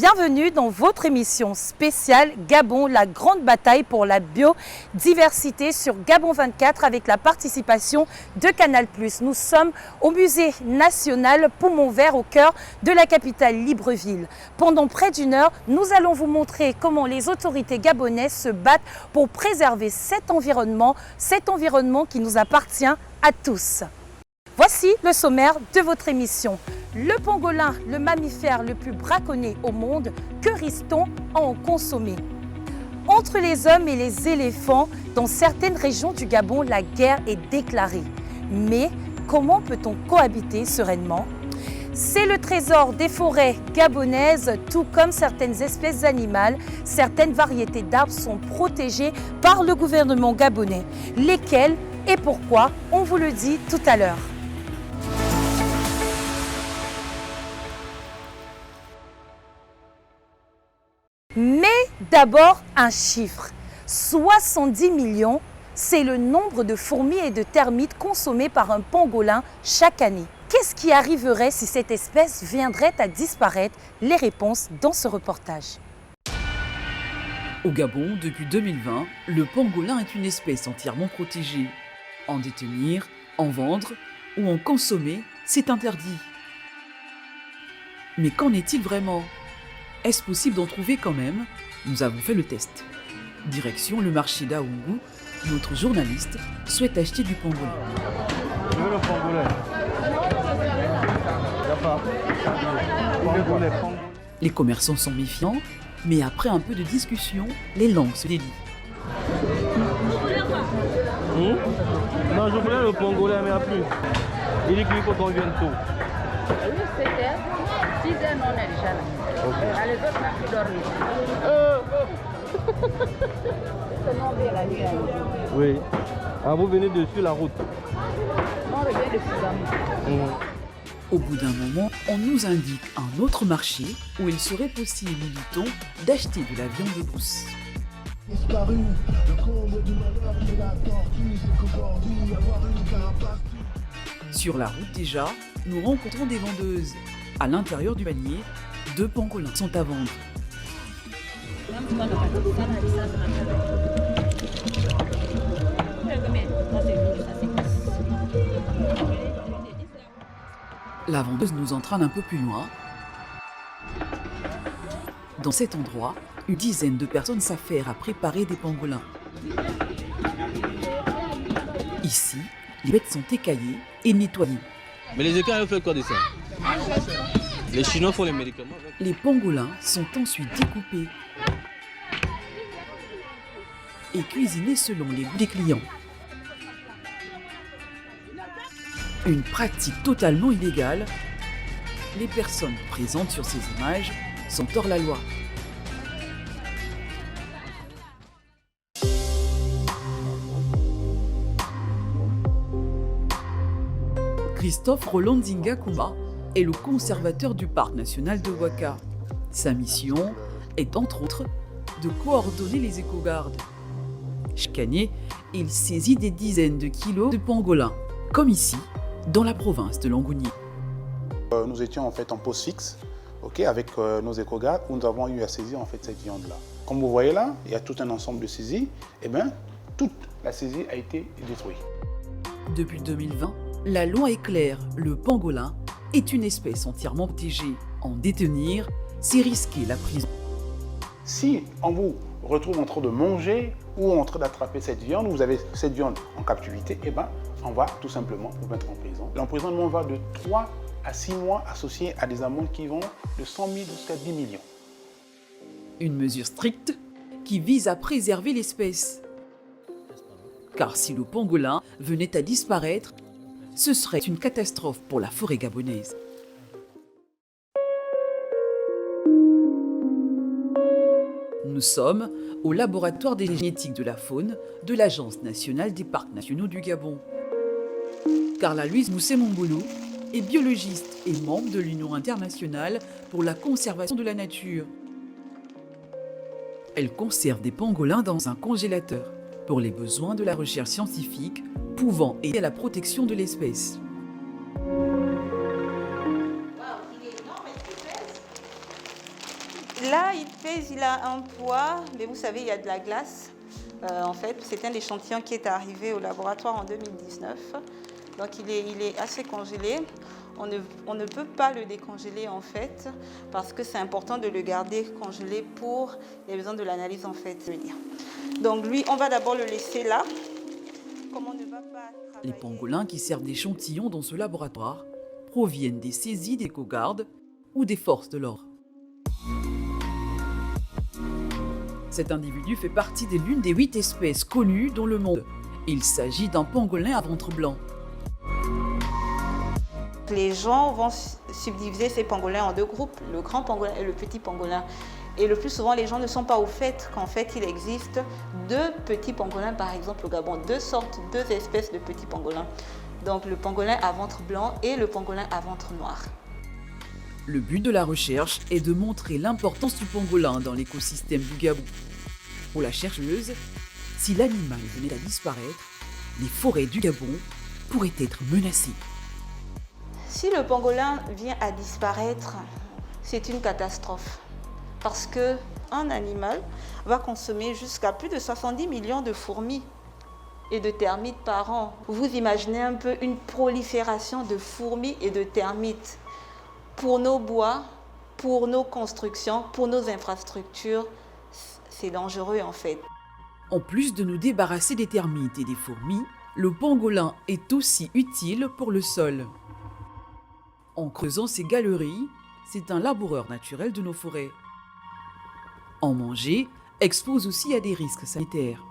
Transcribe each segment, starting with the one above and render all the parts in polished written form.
Bienvenue dans votre émission spéciale Gabon, la grande bataille pour la biodiversité sur Gabon 24 avec la participation de Canal+. Nous sommes au musée national Poumon Vert au cœur de la capitale Libreville. Pendant près d'une heure, nous allons vous montrer comment les autorités gabonaises se battent pour préserver cet environnement qui nous appartient à tous. Voici le sommaire de votre émission. Le pangolin, le mammifère le plus braconné au monde, que risque-t-on à en consommer? Entre les hommes et les éléphants, dans certaines régions du Gabon, la guerre est déclarée. Mais comment peut-on cohabiter sereinement? C'est le trésor des forêts gabonaises, tout comme certaines espèces animales. Certaines variétés d'arbres sont protégées par le gouvernement gabonais. Lesquelles et pourquoi, on vous le dit tout à l'heure. Mais d'abord un chiffre. 70 millions, c'est le nombre de fourmis et de termites consommés par un pangolin chaque année. Qu'est-ce qui arriverait si cette espèce viendrait à disparaître? Les réponses dans ce reportage. Au Gabon, depuis 2020, le pangolin est une espèce entièrement protégée. En détenir, en vendre ou en consommer, c'est interdit. Mais qu'en est-il vraiment? Est-ce possible d'en trouver quand même? Nous avons fait le test. Direction le marché d'Aoungou, notre journaliste souhaite acheter du pangolin. Je veux le pangolin. Les commerçants sont méfiants, mais après un peu de discussion, les langues se délient. Non, je voulais le pangolin, mais il n'y a plus. Il dit qu'il faut qu'on vienne tôt. Oui, 7 heures. 6 heures, non, on est déjà là. Okay. Les autres n'ont plus dormi. Seulement on vient la nuit. Oui. Ah, vous venez dessus la route? On revient depuis Zamou. Au bout d'un moment, on nous indique un autre marché où il serait possible, nous dit-on, d'acheter de la viande douce. Disparu, le comble du malheur de la tortue, c'est qu'aujourd'hui avoir une carapace. Sur la route déjà, nous rencontrons des vendeuses. À l'intérieur du panier, 2 pangolins sont à vendre. La vendeuse nous entraîne un peu plus loin. Dans cet endroit, une dizaine de personnes s'affairent à préparer des pangolins. Ici, les bêtes sont écaillées et nettoyées. Mais les écailles, on fait quoi de ça? Les Chinois font les médicaments. Les pangolins sont ensuite découpés et cuisinés selon les goûts des clients. Une pratique totalement illégale. Les personnes présentes sur ces images sont hors la loi. Christophe Rolandinga Kouma est le conservateur du parc national de Ouaka. Sa mission est entre autres de coordonner les écogardes. Chaque année, il saisit des dizaines de kilos de pangolins, comme ici, dans la province de Langounié. Nous étions en fait en poste fixe, avec nos écogardes, où nous avons eu à saisir en fait cette viande-là. Comme vous voyez là, il y a tout un ensemble de saisies. Et bien, toute la saisie a été détruite. Depuis 2020, la loi est claire, le pangolin est une espèce entièrement protégée. En détenir, c'est risquer la prison. Si on vous retrouve en train de manger ou en train d'attraper cette viande, vous avez cette viande en captivité, et ben, on va tout simplement vous mettre en prison. L'emprisonnement va de 3 à 6 mois associé à des amendes qui vont de 100 000 jusqu'à 10 millions. Une mesure stricte qui vise à préserver l'espèce. Car si le pangolin venait à disparaître, ce serait une catastrophe pour la forêt gabonaise. Nous sommes au laboratoire des génétiques de la faune de l'Agence nationale des parcs nationaux du Gabon. Carla Louise Moussé-Mongolo est biologiste et membre de l'Union internationale pour la conservation de la nature. Elle conserve des pangolins dans un congélateur pour les besoins de la recherche scientifique pouvant aider à la protection de l'espèce. Là, il pèse, il a un poids, mais vous savez, il y a de la glace. En fait, c'est un échantillon qui est arrivé au laboratoire en 2019. Donc, il est assez congelé. On ne peut pas le décongeler, en fait, parce que c'est important de le garder congelé pour les besoins de l'analyse, en fait. Donc, lui, on va d'abord le laisser là. Comme on ne va pas travailler... Les pangolins qui servent d'échantillons dans ce laboratoire proviennent des saisies d'éco-gardes ou des forces de l'ordre. Cet individu fait partie de l'une des 8 espèces connues dans le monde. Il s'agit d'un pangolin à ventre blanc. Les gens vont subdiviser ces pangolins en 2 groupes, le grand pangolin et le petit pangolin. Et le plus souvent, les gens ne sont pas au fait qu'en fait, il existe 2 petits pangolins, par exemple au Gabon, 2 espèces de petits pangolins. Donc le pangolin à ventre blanc et le pangolin à ventre noir. Le but de la recherche est de montrer l'importance du pangolin dans l'écosystème du Gabon. Pour la chercheuse, si l'animal venait à disparaître, les forêts du Gabon pourraient être menacées. Si le pangolin vient à disparaître, c'est une catastrophe. Parce qu'un animal va consommer jusqu'à plus de 70 millions de fourmis et de termites par an. Vous imaginez un peu une prolifération de fourmis et de termites. Pour nos bois, pour nos constructions, pour nos infrastructures, c'est dangereux en fait. En plus de nous débarrasser des termites et des fourmis, le pangolin est aussi utile pour le sol. En creusant ces galeries, c'est un laboureur naturel de nos forêts. En manger expose aussi à des risques sanitaires.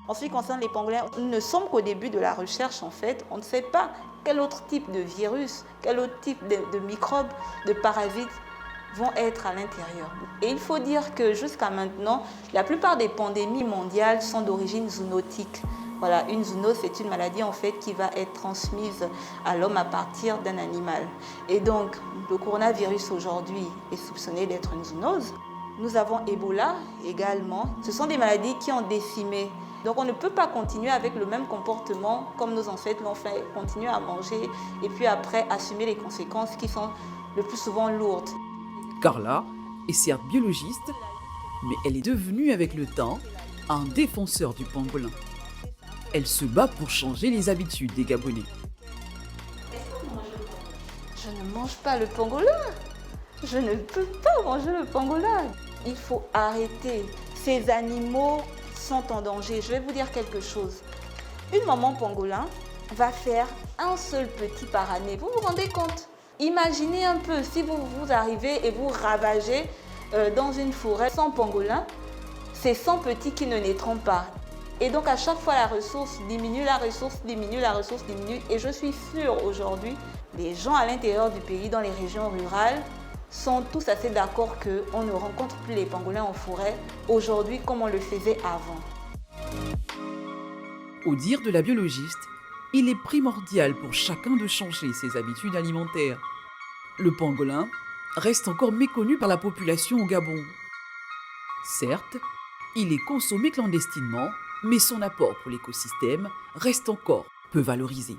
En ce qui concerne les pangolins, nous ne sommes qu'au début de la recherche en fait. On ne sait pas quel autre type de virus, quel autre type de microbes, de parasites vont être à l'intérieur. Et il faut dire que jusqu'à maintenant, la plupart des pandémies mondiales sont d'origine zoonotique. Voilà, une zoonose, c'est une maladie en fait qui va être transmise à l'homme à partir d'un animal. Et donc, le coronavirus aujourd'hui est soupçonné d'être une zoonose. Nous avons Ebola également. Ce sont des maladies qui ont décimé. Donc on ne peut pas continuer avec le même comportement comme nos ancêtres l'ont fait, continuer à manger et puis après assumer les conséquences qui sont le plus souvent lourdes. Carla est certes biologiste, mais elle est devenue avec le temps un défenseur du pangolin. Elle se bat pour changer les habitudes des Gabonais. Je ne mange pas le pangolin. Je ne peux pas manger le pangolin. Il faut arrêter. Ces animaux sont en danger. Je vais vous dire quelque chose. Une maman pangolin va faire un seul petit par année. Vous vous rendez compte? Imaginez un peu si vous arrivez et vous ravagez dans une forêt 100 pangolins, c'est 100 petits qui ne naîtront pas. Et donc à chaque fois la ressource diminue, la ressource diminue, la ressource diminue. Et je suis sûre aujourd'hui, les gens à l'intérieur du pays, dans les régions rurales, sont tous assez d'accord qu'on ne rencontre plus les pangolins en forêt aujourd'hui comme on le faisait avant. Au dire de la biologiste, il est primordial pour chacun de changer ses habitudes alimentaires. Le pangolin reste encore méconnu par la population au Gabon. Certes, il est consommé clandestinement, mais son apport pour l'écosystème reste encore peu valorisé.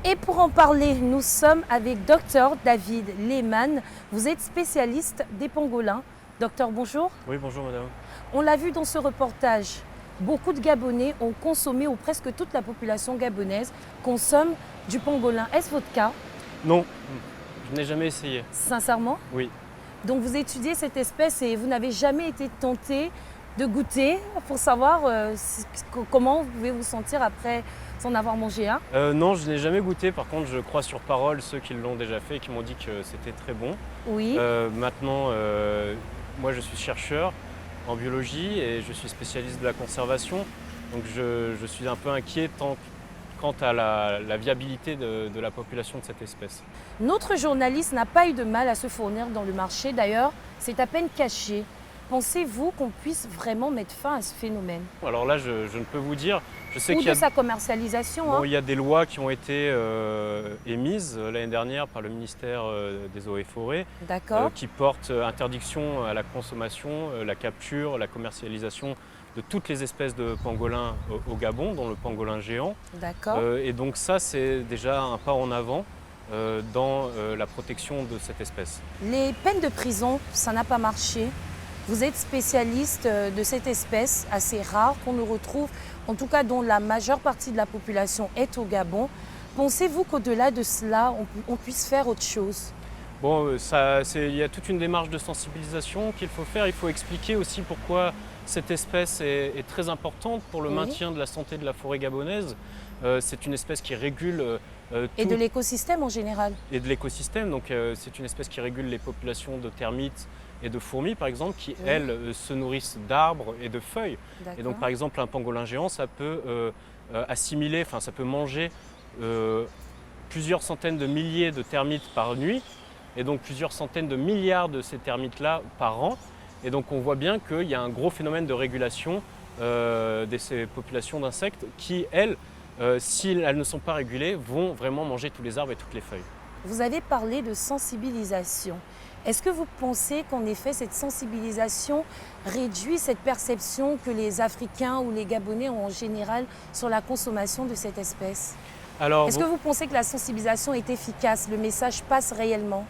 Et pour en parler, nous sommes avec Dr David Lehmann. Vous êtes spécialiste des pangolins. Docteur, bonjour. Oui, bonjour madame. On l'a vu dans ce reportage, beaucoup de Gabonais ont consommé, ou presque toute la population gabonaise consomme du pangolin. Est-ce votre cas? Non, je n'ai jamais essayé. Sincèrement? Oui. Donc vous étudiez cette espèce et vous n'avez jamais été tenté de goûter pour savoir comment vous pouvez vous sentir après en avoir mangé un? Non, je n'ai jamais goûté. Par contre, je crois sur parole ceux qui l'ont déjà fait et qui m'ont dit que c'était très bon. Oui. Maintenant, moi je suis chercheur en biologie et je suis spécialiste de la conservation. Donc je suis un peu inquiet quant à la viabilité de la population de cette espèce. Notre journaliste n'a pas eu de mal à se fournir dans le marché. D'ailleurs, c'est à peine caché. Pensez-vous qu'on puisse vraiment mettre fin à ce phénomène? Alors là, je ne peux vous dire. Je sais Ou qu'il de y a, sa commercialisation. bon, il y a des lois qui ont été émises l'année dernière par le ministère des Eaux et Forêts D'accord. qui portent interdiction à la consommation, la capture, la commercialisation de toutes les espèces de pangolins au Gabon, dont le pangolin géant. D'accord. Et donc ça, c'est déjà un pas en avant dans la protection de cette espèce. Les peines de prison, ça n'a pas marché. Vous êtes spécialiste de cette espèce assez rare qu'on ne retrouve, en tout cas dont la majeure partie de la population est au Gabon. Pensez-vous qu'au-delà de cela, on puisse faire autre chose? Bon, il y a toute une démarche de sensibilisation qu'il faut faire. Il faut expliquer aussi pourquoi cette espèce est très importante pour le maintien de la santé de la forêt gabonaise. C'est une espèce qui régule et de l'écosystème en général. Et de l'écosystème, donc c'est une espèce qui régule les populations de termites et de fourmis par exemple, qui elles se nourrissent d'arbres et de feuilles. Et donc par exemple un pangolin géant, ça peut assimiler, enfin ça peut manger plusieurs centaines de milliers de termites par nuit, et donc plusieurs centaines de milliards de ces termites-là par an. Et donc on voit bien qu'il y a un gros phénomène de régulation de ces populations d'insectes qui, elles, si elles ne sont pas régulées, vont vraiment manger tous les arbres et toutes les feuilles. Vous avez parlé de sensibilisation. Est-ce que vous pensez qu'en effet cette sensibilisation réduit cette perception que les Africains ou les Gabonais ont en général sur la consommation de cette espèce? Est-ce que vous pensez que la sensibilisation est efficace, le message passe réellement?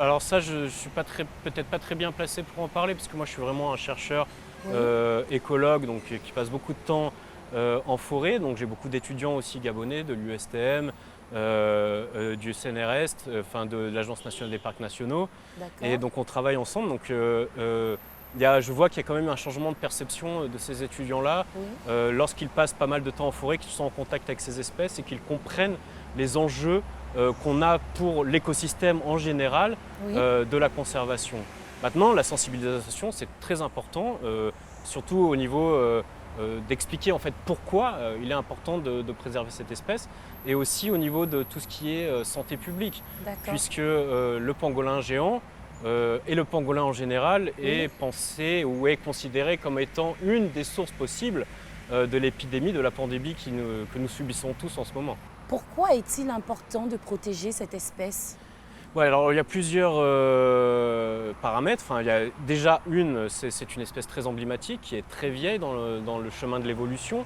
Alors ça, je ne suis peut-être pas très bien placé pour en parler, parce que moi je suis vraiment un chercheur écologue, donc qui passe beaucoup de temps en forêt. Donc j'ai beaucoup d'étudiants aussi gabonais de l'USTM, du CNRS, de l'Agence nationale des parcs nationaux. Et donc on travaille ensemble. Donc je vois qu'il y a quand même un changement de perception de ces étudiants-là lorsqu'ils passent pas mal de temps en forêt, qu'ils sont en contact avec ces espèces et qu'ils comprennent les enjeux qu'on a pour l'écosystème en général de la conservation. Maintenant, la sensibilisation, c'est très important, surtout au niveau d'expliquer en fait pourquoi il est important de préserver cette espèce, et aussi au niveau de tout ce qui est santé publique, puisque le pangolin géant et le pangolin en général est pensé ou est considéré comme étant une des sources possibles de l'épidémie, de la pandémie que nous subissons tous en ce moment. Pourquoi est-il important de protéger cette espèce? Alors il y a plusieurs paramètres. Il y a déjà c'est une espèce très emblématique qui est très vieille dans le chemin de l'évolution.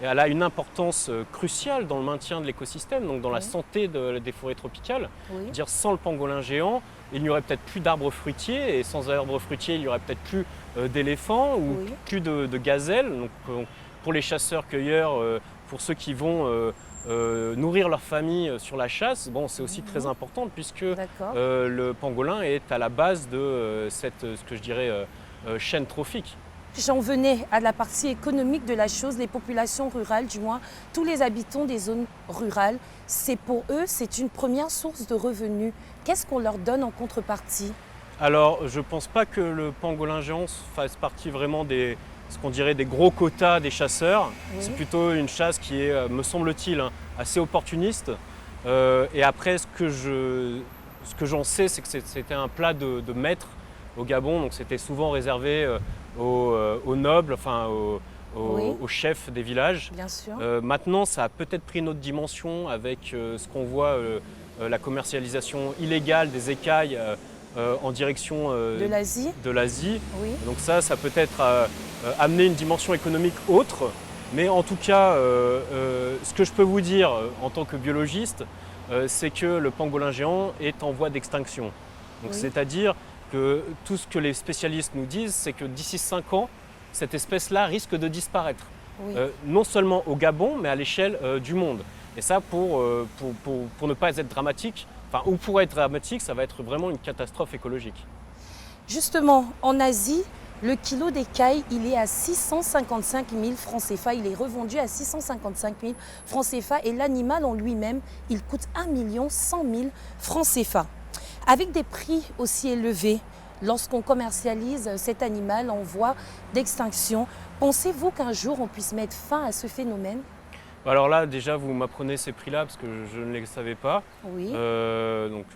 Et elle a une importance cruciale dans le maintien de l'écosystème, donc dans la santé des forêts tropicales. Dire, sans le pangolin géant, il n'y aurait peut-être plus d'arbres fruitiers, et sans arbres fruitiers, il n'y aurait peut-être plus d'éléphants ou plus de gazelles. Donc, pour les chasseurs-cueilleurs, pour ceux qui vont nourrir leur famille sur la chasse, c'est aussi très important, puisque le pangolin est à la base de ce que je dirais chaîne trophique. J'en venais à la partie économique de la chose. Les populations rurales, du moins tous les habitants des zones rurales, pour eux, c'est une première source de revenus. Qu'est-ce qu'on leur donne en contrepartie? Alors, je ne pense pas que le pangolin géant fasse partie vraiment ce qu'on dirait des gros quotas des chasseurs. C'est plutôt une chasse qui est, me semble-t-il, assez opportuniste. Et après, ce que j'en sais, c'est que c'était un plat de maître au Gabon, donc c'était souvent réservé aux nobles, aux chefs des villages. Bien sûr. Maintenant, ça a peut-être pris une autre dimension avec ce qu'on voit, la commercialisation illégale des écailles en direction de l'Asie. Donc ça peut être amener une dimension économique autre. Mais en tout cas, ce que je peux vous dire en tant que biologiste, c'est que le pangolin géant est en voie d'extinction. Donc c'est-à-dire que tout ce que les spécialistes nous disent, c'est que d'ici 5 ans, cette espèce-là risque de disparaître. Non seulement au Gabon, mais à l'échelle du monde. Et ça, pour ne pas être dramatique, ou pour être dramatique, ça va être vraiment une catastrophe écologique. Justement, en Asie, le kilo d'écaille, il est à 655 000 francs CFA. Il est revendu à 655 000 francs CFA. Et l'animal en lui-même, il coûte 1 100 000 francs CFA. Avec des prix aussi élevés, lorsqu'on commercialise cet animal en voie d'extinction, pensez-vous qu'un jour on puisse mettre fin à ce phénomène? Alors là, déjà, vous m'apprenez ces prix-là parce que je ne les savais pas. Oui.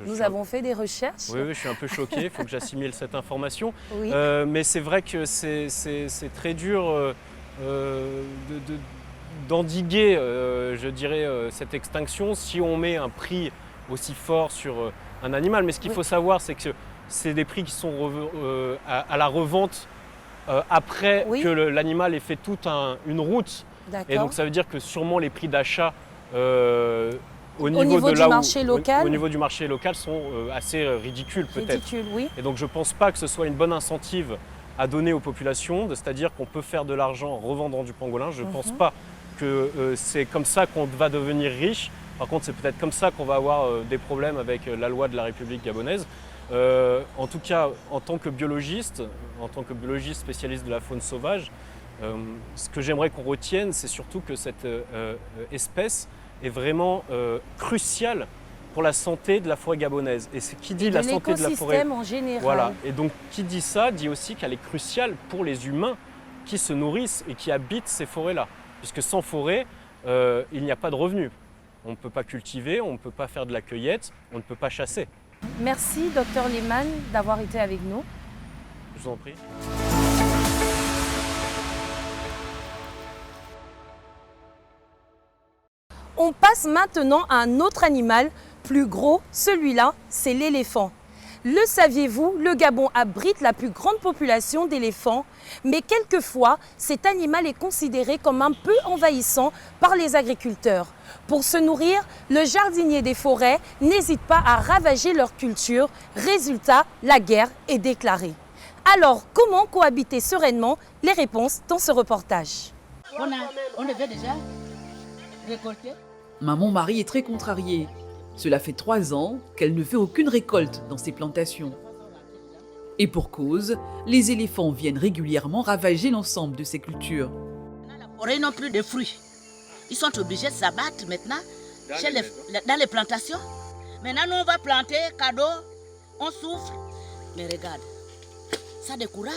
Nous avons fait des recherches. Oui, je suis un peu choqué, il faut que j'assimile cette information. Oui. Mais c'est vrai que c'est très dur d'endiguer, je dirais, cette extinction si on met un prix aussi fort sur un animal. Mais ce qu'il faut savoir, c'est que c'est des prix qui sont à la revente après que l'animal ait fait toute une route. Et donc ça veut dire que sûrement les prix d'achat au niveau du marché local, au niveau du marché local sont assez ridicules peut-être. Ridicule, oui. Et donc je ne pense pas que ce soit une bonne incentive à donner aux populations, c'est-à-dire qu'on peut faire de l'argent en revendant du pangolin. Je ne pense pas que c'est comme ça qu'on va devenir riche. Par contre, c'est peut-être comme ça qu'on va avoir des problèmes avec la loi de la République gabonaise. En tout cas, en tant que biologiste spécialiste de la faune sauvage, ce que j'aimerais qu'on retienne, c'est surtout que cette espèce est vraiment cruciale pour la santé de la forêt gabonaise. Et c'est qui dit la santé de la forêt. L'écosystème en général. Voilà. Et donc, qui dit ça, dit aussi qu'elle est cruciale pour les humains qui se nourrissent et qui habitent ces forêts-là. Puisque sans forêt, il n'y a pas de revenus. On ne peut pas cultiver, on ne peut pas faire de la cueillette, on ne peut pas chasser. Merci, Dr Lehmann, d'avoir été avec nous. Je vous en prie. On passe maintenant à un autre animal plus gros. Celui-là, c'est l'éléphant. Le saviez-vous, le Gabon abrite la plus grande population d'éléphants, mais quelquefois, cet animal est considéré comme un peu envahissant par les agriculteurs. Pour se nourrir, le jardinier des forêts n'hésite pas à ravager leur culture. Résultat, la guerre est déclarée. Alors, comment cohabiter sereinement? Les réponses dans ce reportage. On devait déjà récolter. Maman Marie est très contrariée. Cela fait 3 ans qu'elle ne fait aucune récolte dans ses plantations. Et pour cause, les éléphants viennent régulièrement ravager l'ensemble de ses cultures. La forêt n'ont plus de fruits. Ils sont obligés de s'abattre maintenant dans les plantations. Maintenant, nous, on va planter, cadeau, on souffre. Mais regarde, ça décourage.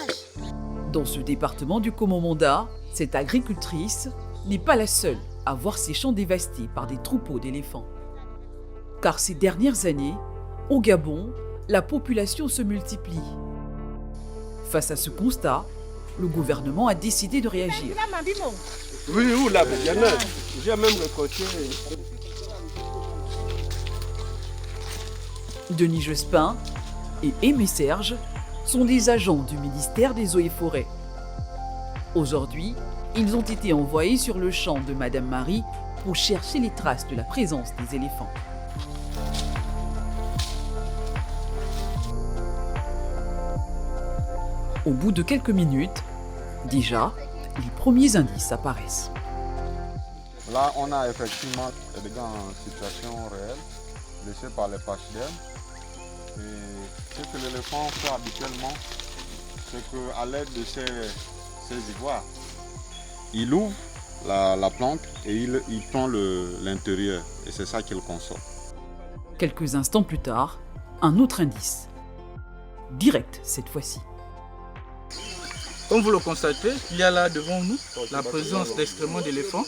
Dans ce département du Komomanda, cette agricultrice n'est pas la seule à voir ses champs dévastés par des troupeaux d'éléphants. Car ces dernières années, au Gabon, la population se multiplie. Face à ce constat, le gouvernement a décidé de réagir. Oui, là, j'ai même récolté. Denis Jospin et Aimé Serge sont des agents du ministère des Eaux et Forêts. Aujourd'hui, ils ont été envoyés sur le champ de Madame Marie pour chercher les traces de la présence des éléphants. Au bout de quelques minutes, déjà, les premiers indices apparaissent. Là, on a effectivement des dégâts en situation réelle, laissés par les pachydermes. Et ce que l'éléphant fait habituellement, c'est qu'à l'aide de ces ivoires, il ouvre la plante et il prend l'intérieur. Et c'est ça qu'il consomme. Quelques instants plus tard, un autre indice. Direct cette fois-ci. Comme vous le constatez, il y a là devant nous la présence d'excréments d'éléphants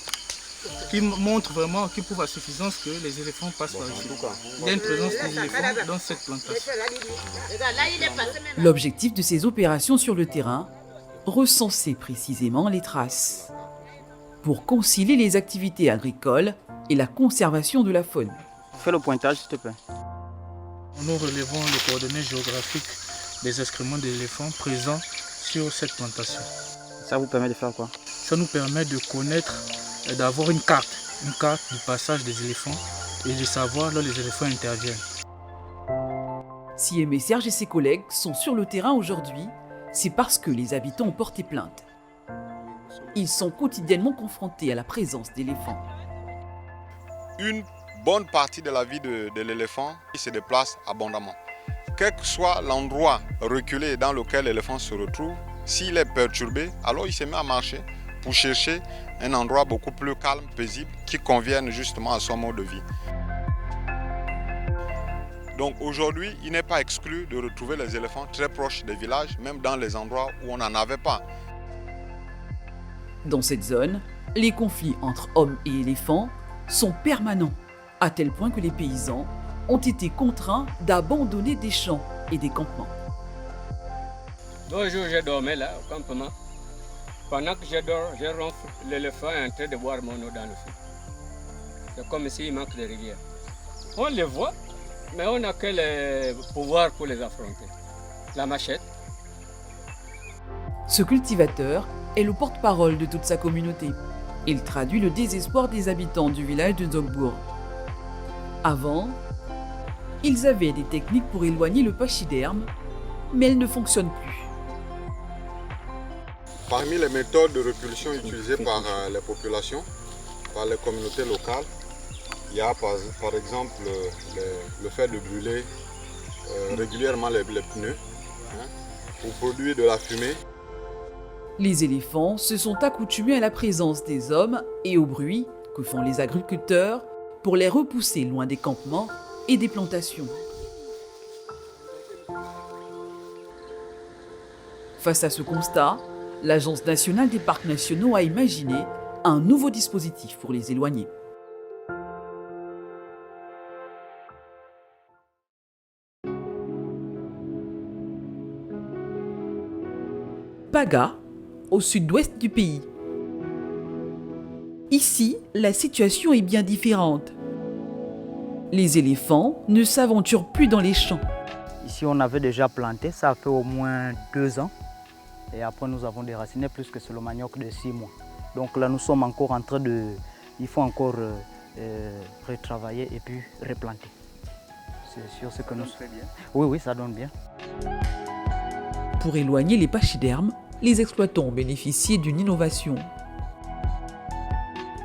qui montre vraiment, qui prouve à suffisance que les éléphants passent par ici. Il y a une présence des éléphants dans cette plantation. L'objectif de ces opérations sur le terrain, recenser précisément les traces, pour concilier les activités agricoles et la conservation de la faune. Fais le pointage, s'il te plaît. Nous relevons les coordonnées géographiques des excréments d'éléphants présents sur cette plantation. Ça vous permet de faire quoi? Ça nous permet de connaître, d'avoir une carte du passage des éléphants et de savoir là où les éléphants interviennent. Si Aimé Serge et ses collègues sont sur le terrain aujourd'hui, c'est parce que les habitants ont porté plainte. Ils sont quotidiennement confrontés à la présence d'éléphants. Une bonne partie de la vie de l'éléphant, il se déplace abondamment. Quel que soit l'endroit reculé dans lequel l'éléphant se retrouve, s'il est perturbé, alors il se met à marcher pour chercher un endroit beaucoup plus calme, paisible, qui convienne justement à son mode de vie. Donc aujourd'hui, il n'est pas exclu de retrouver les éléphants très proches des villages, même dans les endroits où on n'en avait pas. Dans cette zone, les conflits entre hommes et éléphants sont permanents, à tel point que les paysans ont été contraints d'abandonner des champs et des campements. 2 jours, j'ai dormi là au campement. Pendant que je dors, je ronfle. L'éléphant est en train de boire mon eau dans le feu. C'est comme s'il manque de rivière. On les voit, mais on n'a que le pouvoir pour les affronter. La machette. Ce cultivateur est le porte-parole de toute sa communauté. Il traduit le désespoir des habitants du village de Zogbourg. Avant, ils avaient des techniques pour éloigner le pachyderme, mais elles ne fonctionnent plus. Parmi les méthodes de répulsion utilisées par les populations, par les communautés locales, il y a par exemple le fait de brûler régulièrement les pneus pour produire de la fumée. Les éléphants se sont accoutumés à la présence des hommes et au bruit que font les agriculteurs pour les repousser loin des campements et des plantations. Face à ce constat, l'Agence nationale des parcs nationaux a imaginé un nouveau dispositif pour les éloigner. Paga, au sud-ouest du pays. Ici, la situation est bien différente. Les éléphants ne s'aventurent plus dans les champs. Ici, on avait déjà planté, ça fait au moins 2 ans. Et après, nous avons déraciné plus que sur le manioc de 6 mois. Donc là, nous sommes encore en train de... Il faut encore retravailler et puis replanter. C'est sur ce que nous... Oui, ça donne bien. Pour éloigner les pachydermes, les exploitants ont bénéficié d'une innovation.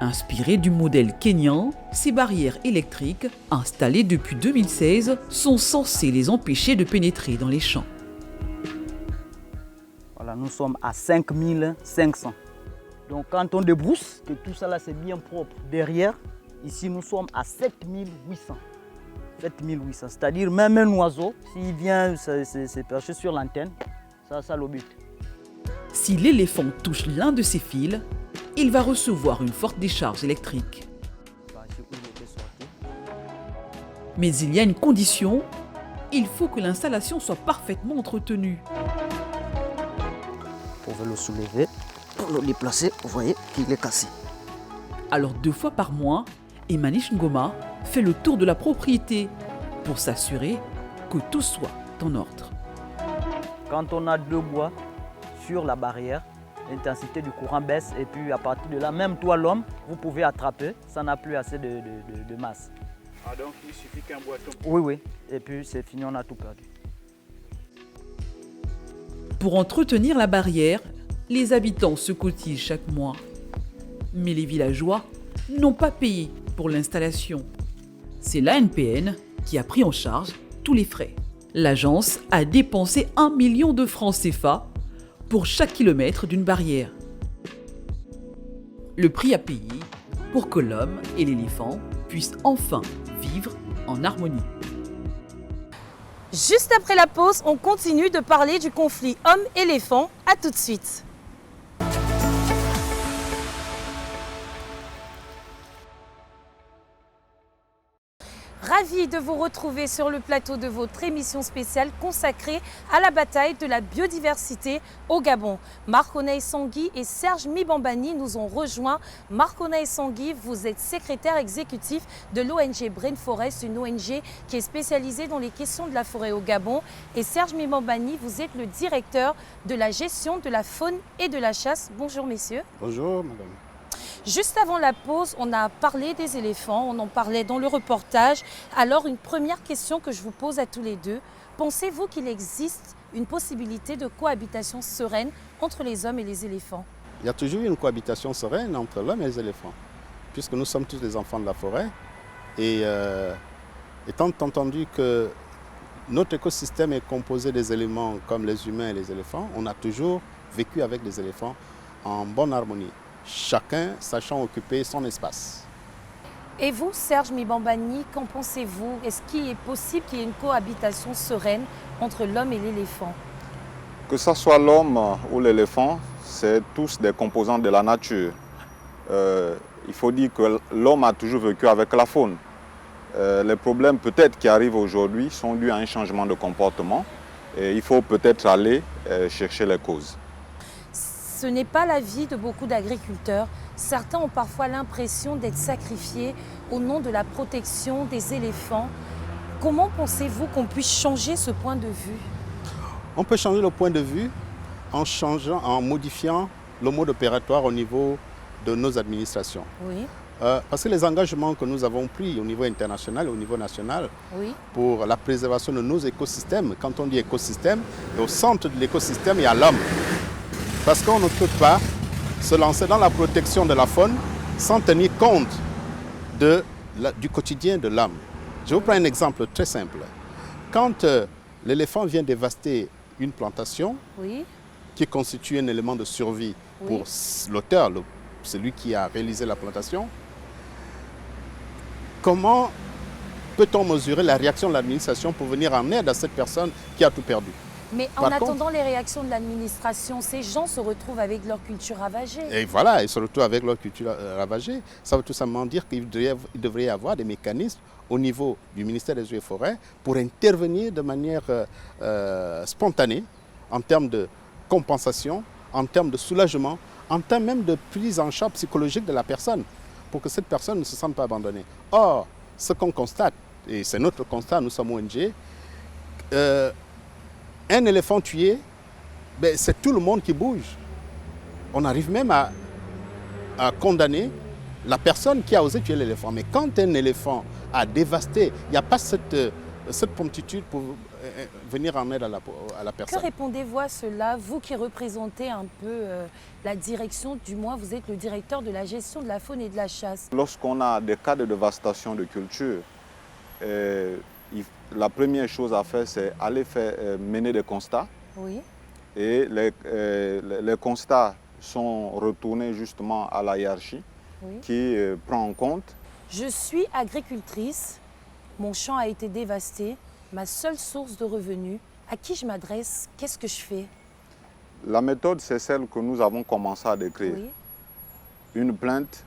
Inspirées du modèle kényan, ces barrières électriques, installées depuis 2016, sont censées les empêcher de pénétrer dans les champs. Voilà, nous sommes à 5500. Donc quand on débrousse, que tout ça là c'est bien propre derrière, ici nous sommes à 7800. 7800, c'est-à-dire même un oiseau, s'il vient se percher sur l'antenne, ça le but. Si l'éléphant touche l'un de ces fils, il va recevoir une forte décharge électrique. Mais il y a une condition, il faut que l'installation soit parfaitement entretenue. Vous pouvez le soulever, pour le déplacer, vous voyez qu'il est cassé. Alors 2 fois par mois, Emanish Ngoma fait le tour de la propriété pour s'assurer que tout soit en ordre. Quand on a 2 bois sur la barrière, l'intensité du courant baisse et puis à partir de là, même toi l'homme, vous pouvez attraper, ça n'a plus assez de masse. Ah donc il suffit qu'un bois tombe. Oui, et puis c'est fini, on a tout perdu. Pour entretenir la barrière, les habitants se cotisent chaque mois. Mais les villageois n'ont pas payé pour l'installation. C'est l'ANPN qui a pris en charge tous les frais. L'agence a dépensé 1 million de francs CFA pour chaque kilomètre d'une barrière. Le prix à payer pour que l'homme et l'éléphant puissent enfin vivre en harmonie. Juste après la pause, on continue de parler du conflit homme-éléphant. À tout de suite. Ravi de vous retrouver sur le plateau de votre émission spéciale consacrée à la bataille de la biodiversité au Gabon. Marc-Onaï Sangui et Serge Mibambani nous ont rejoints. Marc-Onaï Sangui, vous êtes secrétaire exécutif de l'ONG Brain Forest, une ONG qui est spécialisée dans les questions de la forêt au Gabon. Et Serge Mibambani, vous êtes le directeur de la gestion de la faune et de la chasse. Bonjour messieurs. Bonjour madame. Juste avant la pause, on a parlé des éléphants, on en parlait dans le reportage. Alors, une première question que je vous pose à tous les deux. Pensez-vous qu'il existe une possibilité de cohabitation sereine entre les hommes et les éléphants? Il y a toujours eu une cohabitation sereine entre l'homme et les éléphants, puisque nous sommes tous des enfants de la forêt. Et étant entendu que notre écosystème est composé des éléments comme les humains et les éléphants, on a toujours vécu avec les éléphants en bonne harmonie, chacun sachant occuper son espace. Et vous, Serge Mibambani, qu'en pensez-vous? Est-ce qu'il est possible qu'il y ait une cohabitation sereine entre l'homme et l'éléphant? Que ce soit l'homme ou l'éléphant, c'est tous des composants de la nature. Il faut dire que l'homme a toujours vécu avec la faune. Les problèmes peut-être qui arrivent aujourd'hui sont dus à un changement de comportement et il faut peut-être aller chercher les causes. Ce n'est pas l'avis de beaucoup d'agriculteurs. Certains ont parfois l'impression d'être sacrifiés au nom de la protection des éléphants. Comment pensez-vous qu'on puisse changer ce point de vue? On peut changer le point de vue en modifiant le mode opératoire au niveau de nos administrations. Oui. Parce que les engagements que nous avons pris au niveau international et au niveau national Oui. pour la préservation de nos écosystèmes, quand on dit écosystème, au centre de l'écosystème, il y a l'homme. Parce qu'on ne peut pas se lancer dans la protection de la faune sans tenir compte du quotidien de l'homme. Je vous prends un exemple très simple. Quand l'éléphant vient dévaster une plantation, Oui. qui constitue un élément de survie Oui. pour l'auteur, celui qui a réalisé la plantation, comment peut-on mesurer la réaction de l'administration pour venir en aide à cette personne qui a tout perdu? Mais en Par attendant contre, les réactions de l'administration, ces gens se retrouvent avec leur culture ravagée. et voilà, ils se retrouvent avec leur culture ravagée. Ça veut tout simplement dire qu'il devrait y avoir des mécanismes au niveau du ministère des Eaux et Forêts pour intervenir de manière spontanée en termes de compensation, en termes de soulagement, en termes même de prise en charge psychologique de la personne, pour que cette personne ne se sente pas abandonnée. Or, ce qu'on constate, et c'est notre constat, nous sommes ONG, un éléphant tué, ben, c'est tout le monde qui bouge. On arrive même à condamner la personne qui a osé tuer l'éléphant. Mais quand un éléphant a dévasté, il n'y a pas cette promptitude pour venir en aide à la personne. Que répondez-vous à cela, vous qui représentez un peu la direction, du moins vous êtes le directeur de la gestion de la faune et de la chasse? Lorsqu'on a des cas de dévastation de culture, la première chose à faire, c'est aller mener des constats. Oui. Et les constats sont retournés justement à la hiérarchie, Oui. qui prend en compte. Je suis agricultrice, mon champ a été dévasté, ma seule source de revenus, à qui je m'adresse, qu'est-ce que je fais? La méthode, c'est celle que nous avons commencé à décrire. Oui. Une plainte.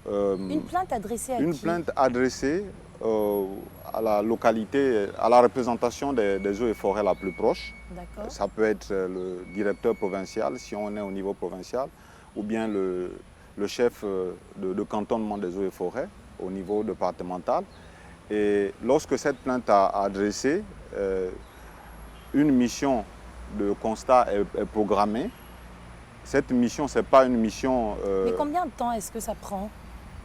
Une plainte adressée à qui? Une plainte adressée à la localité, à la représentation des eaux et forêts la plus proche. D'accord. Ça peut être le directeur provincial, si on est au niveau provincial, ou bien le chef de cantonnement des eaux et forêts au niveau départemental. Et lorsque cette plainte a adressé, une mission de constat est programmée. Cette mission, ce n'est pas une mission... Mais combien de temps est-ce que ça prend?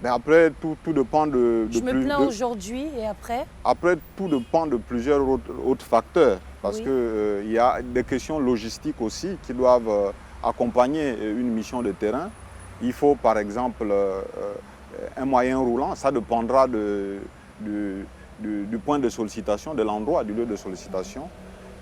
Ben après, tout dépend de... Je me plains aujourd'hui et après? Après, tout dépend de plusieurs autres facteurs. Parce Oui. qu'il y a des questions logistiques aussi qui doivent accompagner une mission de terrain. Il faut par exemple un moyen roulant. Ça dépendra du point de sollicitation, de l'endroit, du lieu de sollicitation.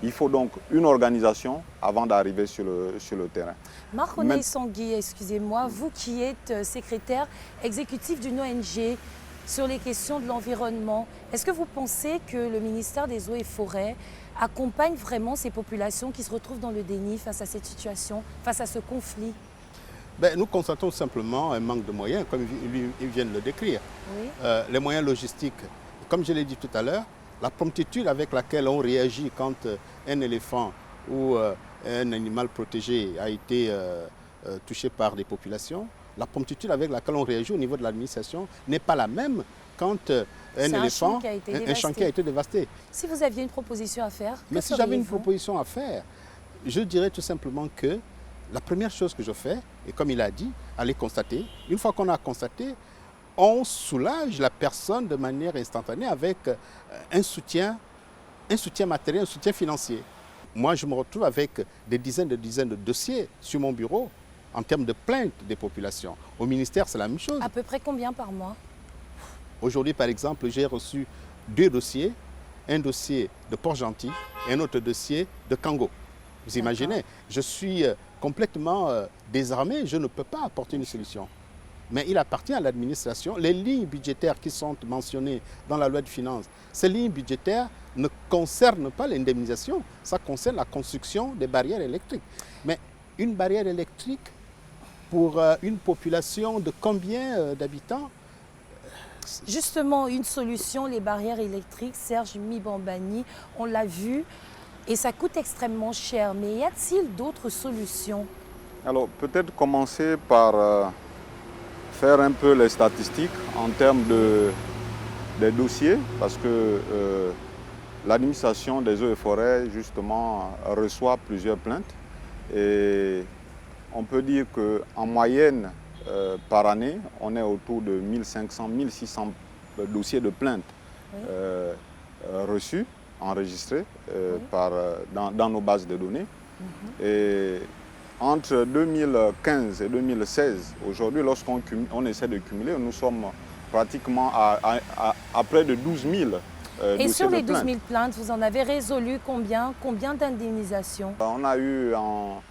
Il faut donc une organisation avant d'arriver sur le terrain. Marc-René Sangui, excusez-moi, vous qui êtes secrétaire exécutif d'une ONG sur les questions de l'environnement, est-ce que vous pensez que le ministère des Eaux et Forêts accompagne vraiment ces populations qui se retrouvent dans le déni face à cette situation, face à ce conflit? Ben, nous constatons simplement un manque de moyens, comme ils viennent de le décrire. Oui. Les moyens logistiques, comme je l'ai dit tout à l'heure, la promptitude avec laquelle on réagit quand un éléphant ou un animal protégé a été touché par des populations, la promptitude avec laquelle on réagit au niveau de l'administration n'est pas la même quand un éléphant, un champ qui a été dévasté. Si vous aviez une proposition à faire, mais si j'avais une proposition à faire, je dirais tout simplement que la première chose que je fais, et comme il a dit, aller constater. Une fois qu'on a constaté, on soulage la personne de manière instantanée avec un soutien matériel, un soutien financier. Moi, je me retrouve avec des dizaines de dossiers sur mon bureau en termes de plaintes des populations. Au ministère, c'est la même chose. À peu près combien par mois? Aujourd'hui, par exemple, j'ai reçu 2 dossiers. Un dossier de Port-Gentil et un autre dossier de Kango. Vous imaginez, je suis complètement désarmé, je ne peux pas apporter une solution. Mais il appartient à l'administration. Les lignes budgétaires qui sont mentionnées dans la loi de finances, ces lignes budgétaires ne concernent pas l'indemnisation, ça concerne la construction des barrières électriques. Mais une barrière électrique pour une population de combien d'habitants? Justement, une solution, les barrières électriques, Serge Mibambani, on l'a vu, et ça coûte extrêmement cher. Mais y a-t-il d'autres solutions? Alors, peut-être commencer par faire un peu les statistiques en termes des dossiers, parce que l'administration des eaux et forêts, justement, reçoit plusieurs plaintes. Et on peut dire qu'en moyenne, par année, on est autour de 1500, 1600 dossiers de plainte reçus, enregistrés dans nos bases de données. Et entre 2015 et 2016, aujourd'hui, lorsqu'on essaie de cumuler, nous sommes pratiquement à près de 12 000 Et sur les 12 000 000 plaintes, vous en avez résolu combien? Combien d'indemnisations? On a eu en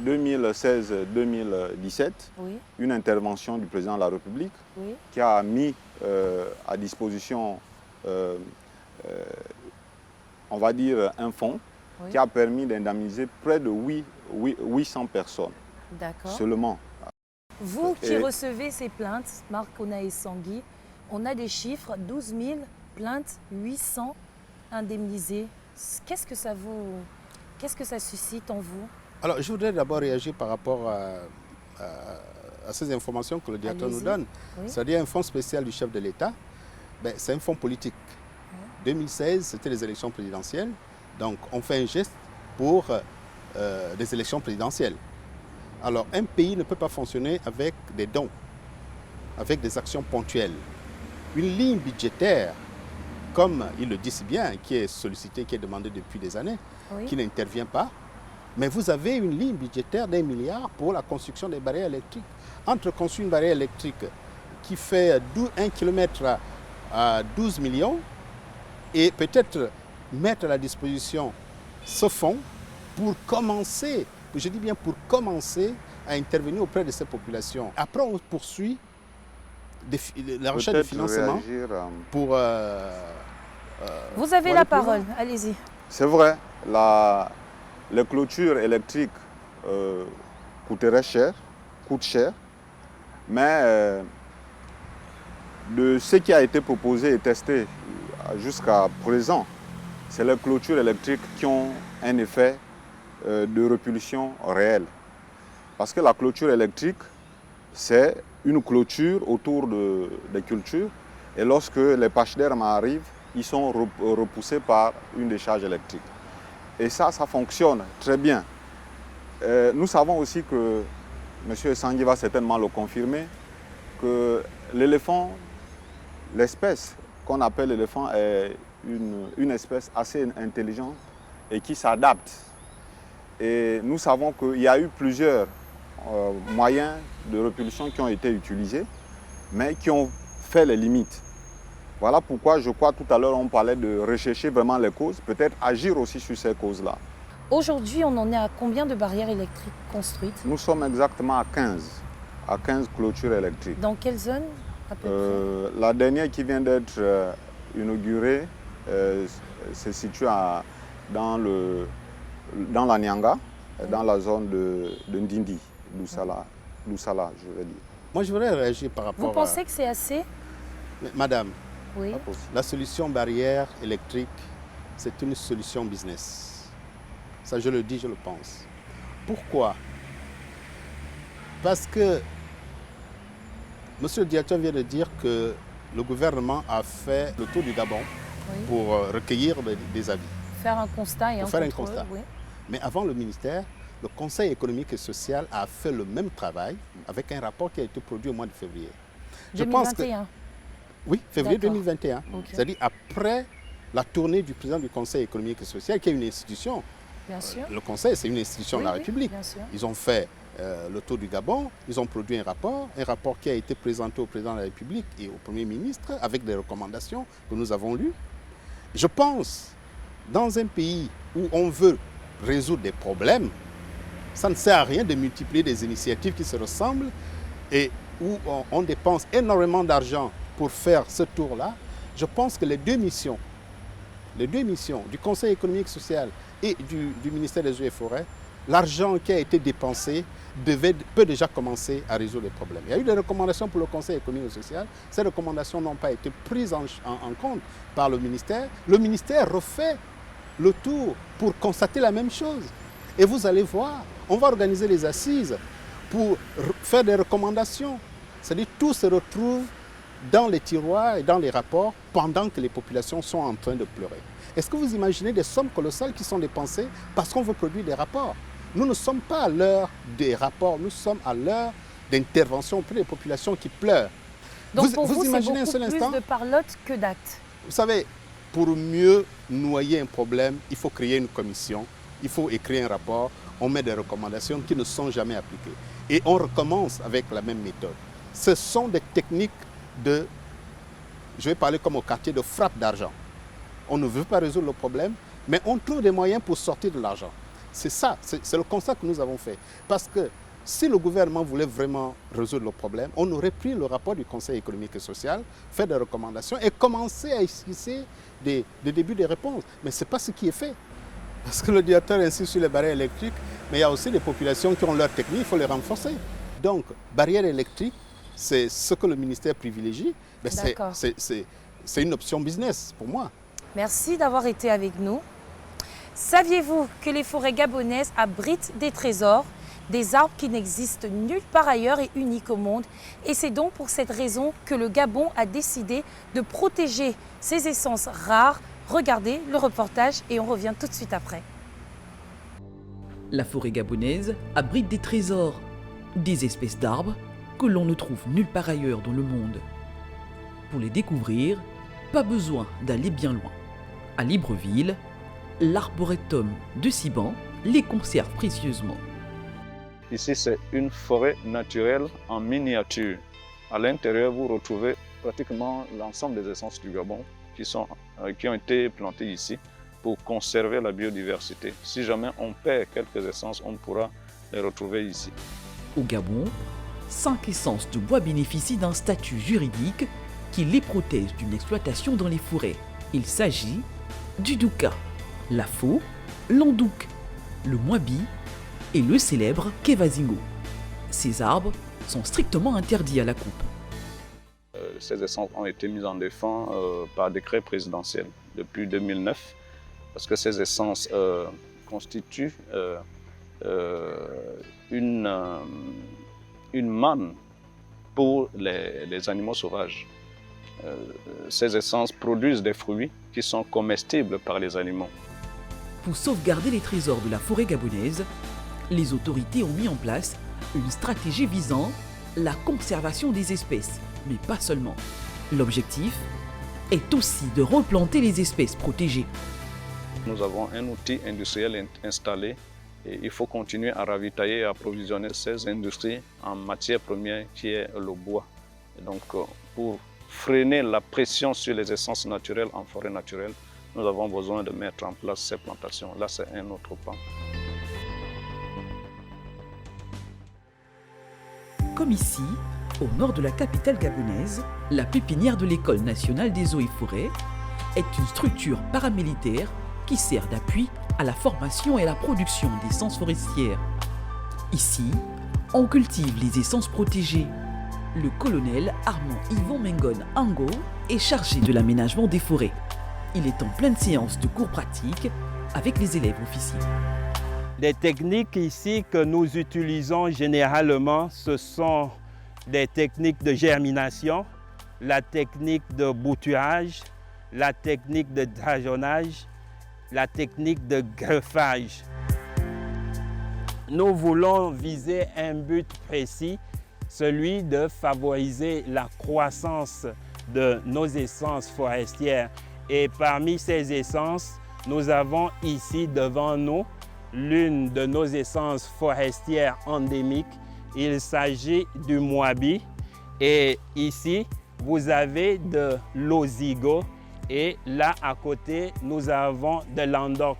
2016-2017 une intervention du président de la République qui a mis à disposition, on va dire, un fonds qui a permis d'indemniser près de 800 personnes seulement. Vous qui recevez ces plaintes, Marc Konaé-Sangui, on a des chiffres, 12 000 plaintes, 800 indemnisés. Qu'est-ce que ça suscite en vous? Alors, je voudrais d'abord réagir par rapport à ces informations que le directeur nous donne. C'est-à-dire un fonds spécial du chef de l'État, c'est un fonds politique. 2016, c'était les élections présidentielles. Donc, on fait un geste pour des élections présidentielles. Alors, un pays ne peut pas fonctionner avec des dons, avec des actions ponctuelles. Une ligne budgétaire, comme il le dit si bien, qui est sollicitée, qui est demandée depuis des années, qui n'intervient pas. Mais vous avez une ligne budgétaire d'1 milliard pour la construction des barrières électriques. Entre construire une barrière électrique qui fait 1 km à 12 millions et peut-être mettre à la disposition ce fonds pour commencer, je dis bien pour commencer à intervenir auprès de ces populations. Après, on poursuit la recherche de financement pour... vous avez la parole, allez-y. C'est vrai, les clôtures électriques coûtent cher, mais de ce qui a été proposé et testé jusqu'à présent, c'est les clôtures électriques qui ont un effet de répulsion réel. Parce que la clôture électrique, c'est une clôture autour des cultures et lorsque les pachydermes arrivent, ils sont repoussés par une décharge électrique. Et ça fonctionne très bien. Nous savons aussi que, M. Sangui va certainement le confirmer, que l'éléphant, l'espèce qu'on appelle l'éléphant est une espèce assez intelligente et qui s'adapte. Et nous savons qu'il y a eu plusieurs moyens de répulsion qui ont été utilisés, mais qui ont fait les limites. Voilà pourquoi je crois tout à l'heure on parlait de rechercher vraiment les causes, peut-être agir aussi sur ces causes-là. Aujourd'hui, on en est à combien de barrières électriques construites? Nous sommes exactement à 15 clôtures électriques. Dans quelle zone à peu près? La dernière qui vient d'être inaugurée se situe dans la Nyanga, dans la zone de Ndindi, Doussala, je vais dire. Moi, je voudrais réagir par rapport Vous pensez que c'est assez? Madame, oui. La solution barrière électrique, c'est une solution business. Ça, je le dis, je le pense. Pourquoi? Parce que monsieur le directeur vient de dire que le gouvernement a fait le tour du Gabon pour recueillir des avis. Faire un constat et un constat. Oui. Mais avant le ministère, le Conseil économique et social a fait le même travail avec un rapport qui a été produit au mois de février. 2021. Oui, février 2021. Okay. C'est-à-dire après la tournée du président du Conseil économique et social, qui est une institution. Bien sûr. Le Conseil, c'est une institution de la République. Bien sûr. Ils ont fait le tour du Gabon, ils ont produit un rapport qui a été présenté au président de la République et au Premier ministre avec des recommandations que nous avons lues. Je pense, dans un pays où on veut résoudre des problèmes, ça ne sert à rien de multiplier des initiatives qui se ressemblent et où on dépense énormément d'argent pour faire ce tour-là. Je pense que les deux missions du Conseil économique et social et du ministère des Eaux et Forêts, l'argent qui a été dépensé peut déjà commencer à résoudre les problèmes. Il y a eu des recommandations pour le Conseil économique et social. Ces recommandations n'ont pas été prises en compte par le ministère. Le ministère refait le tour pour constater la même chose. Et vous allez voir, on va organiser les assises pour faire des recommandations. C'est-à-dire tout se retrouve dans les tiroirs et dans les rapports pendant que les populations sont en train de pleurer. Est-ce que vous imaginez des sommes colossales qui sont dépensées parce qu'on veut produire des rapports? Nous ne sommes pas à l'heure des rapports, nous sommes à l'heure d'intervention auprès des populations qui pleurent. Donc pour vous, c'est imaginez un beaucoup seul plus instant, de parlotte que d'actes. vous savez, pour mieux noyer un problème, il faut créer une commission, il faut écrire un rapport, on met des recommandations qui ne sont jamais appliquées. Et on recommence avec la même méthode. Ce sont des techniques de, je vais parler comme au quartier, de frappe d'argent. On ne veut pas résoudre le problème, mais on trouve des moyens pour sortir de l'argent. C'est ça, c'est le constat que nous avons fait. Parce que si le gouvernement voulait vraiment résoudre le problème, on aurait pris le rapport du Conseil économique et social, fait des recommandations et commencé à esquisser des débuts de réponses. Mais ce n'est pas ce qui est fait. Parce que le directeur insiste sur les barrières électriques, mais il y a aussi des populations qui ont leur technique, il faut les renforcer. Donc, barrières électriques, c'est ce que le ministère privilégie. C'est une option business pour moi. Merci d'avoir été avec nous. Saviez-vous que les forêts gabonaises abritent des trésors, des arbres qui n'existent nulle part ailleurs et uniques au monde? Et c'est donc pour cette raison que le Gabon a décidé de protéger ces essences rares. Regardez le reportage et on revient tout de suite après. La forêt gabonaise abrite des trésors, des espèces d'arbres que l'on ne trouve nulle part ailleurs dans le monde. Pour les découvrir, pas besoin d'aller bien loin. À Libreville, l'arboretum de Siban les conserve précieusement. Ici, c'est une forêt naturelle en miniature. À l'intérieur, vous retrouvez pratiquement l'ensemble des essences du Gabon qui ont été plantées ici pour conserver la biodiversité. Si jamais on perd quelques essences, on pourra les retrouver ici. Au Gabon, 5 essences de bois bénéficient d'un statut juridique qui les protège d'une exploitation dans les forêts. Il s'agit du douka, la faux, l'andouk, le moabi et le célèbre kevazingo. Ces arbres sont strictement interdits à la coupe. Ces essences ont été mises en défense par décret présidentiel depuis 2009 parce que ces essences constituent une manne pour les animaux sauvages. Ces essences produisent des fruits qui sont comestibles par les animaux. Pour sauvegarder les trésors de la forêt gabonaise, les autorités ont mis en place une stratégie visant la conservation des espèces, mais pas seulement. L'objectif est aussi de replanter les espèces protégées. Nous avons un outil industriel installé et il faut continuer à ravitailler et approvisionner ces industries en matière première qui est le bois. Et donc, pour freiner la pression sur les essences naturelles en forêt naturelle, nous avons besoin de mettre en place ces plantations. Là, c'est un autre pan. Comme ici, au nord de la capitale gabonaise, la pépinière de l'École nationale des eaux et forêts est une structure paramilitaire qui sert d'appui à la formation et à la production d'essences forestières. Ici, on cultive les essences protégées. Le colonel Armand Yvon Mengon Ango est chargé de l'aménagement des forêts. Il est en pleine séance de cours pratiques avec les élèves officiers. Les techniques ici que nous utilisons généralement, ce sont des techniques de germination, la technique de bouturage, la technique de drageonnage, la technique de greffage. Nous voulons viser un but précis, celui de favoriser la croissance de nos essences forestières. Et parmi ces essences, nous avons ici devant nous l'une de nos essences forestières endémiques. Il s'agit du moabi. Et ici, vous avez de l'osigo. Et là, à côté, nous avons de l'andoc.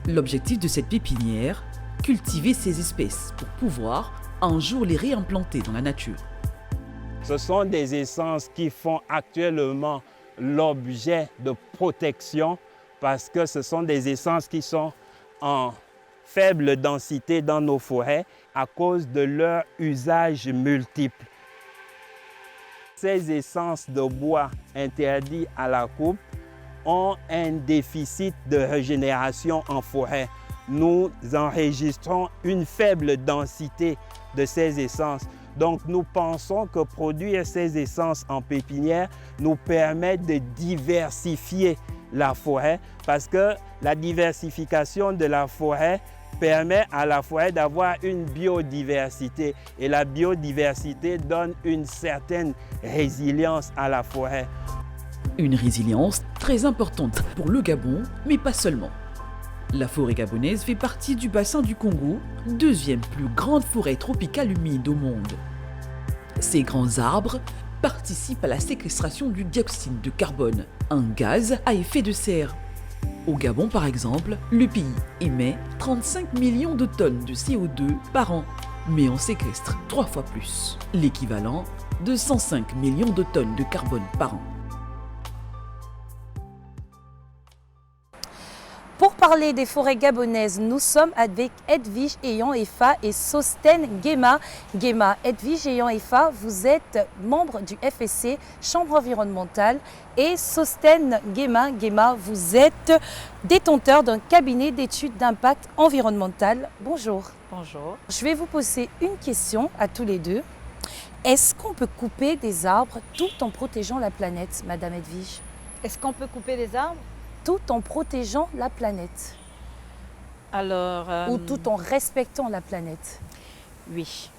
L'objectif de cette pépinière, cultiver ces espèces pour pouvoir un jour les réimplanter dans la nature. Ce sont des essences qui font actuellement l'objet de protection parce que ce sont des essences qui sont en faible densité dans nos forêts à cause de leur usage multiple. Ces essences de bois interdites à la coupe ont un déficit de régénération en forêt. Nous enregistrons une faible densité de ces essences. Donc nous pensons que produire ces essences en pépinière nous permet de diversifier la forêt parce que la diversification de la forêt permet à la forêt d'avoir une biodiversité. Et la biodiversité donne une certaine résilience à la forêt. Une résilience très importante pour le Gabon, mais pas seulement. La forêt gabonaise fait partie du bassin du Congo, deuxième plus grande forêt tropicale humide au monde. Ces grands arbres participent à la séquestration du dioxyde de carbone, un gaz à effet de serre. Au Gabon, par exemple, le pays émet 35 millions de tonnes de CO2 par an, mais en séquestre 3 fois plus, l'équivalent de 105 millions de tonnes de carbone par an. Pour parler des forêts gabonaises, nous sommes avec Edwige Eyan-Efa et Sosten Guéma. Edwige Eyan-Efa, vous êtes membre du FSC, Chambre environnementale, et Sosten Guéma, vous êtes détenteur d'un cabinet d'études d'impact environnemental. Bonjour. Bonjour. Je vais vous poser une question à tous les deux. Est-ce qu'on peut couper des arbres tout en protégeant la planète, Madame Edwige? Est-ce qu'on peut couper des arbres? Tout en protégeant la planète. Alors, ou tout en respectant la planète. Oui.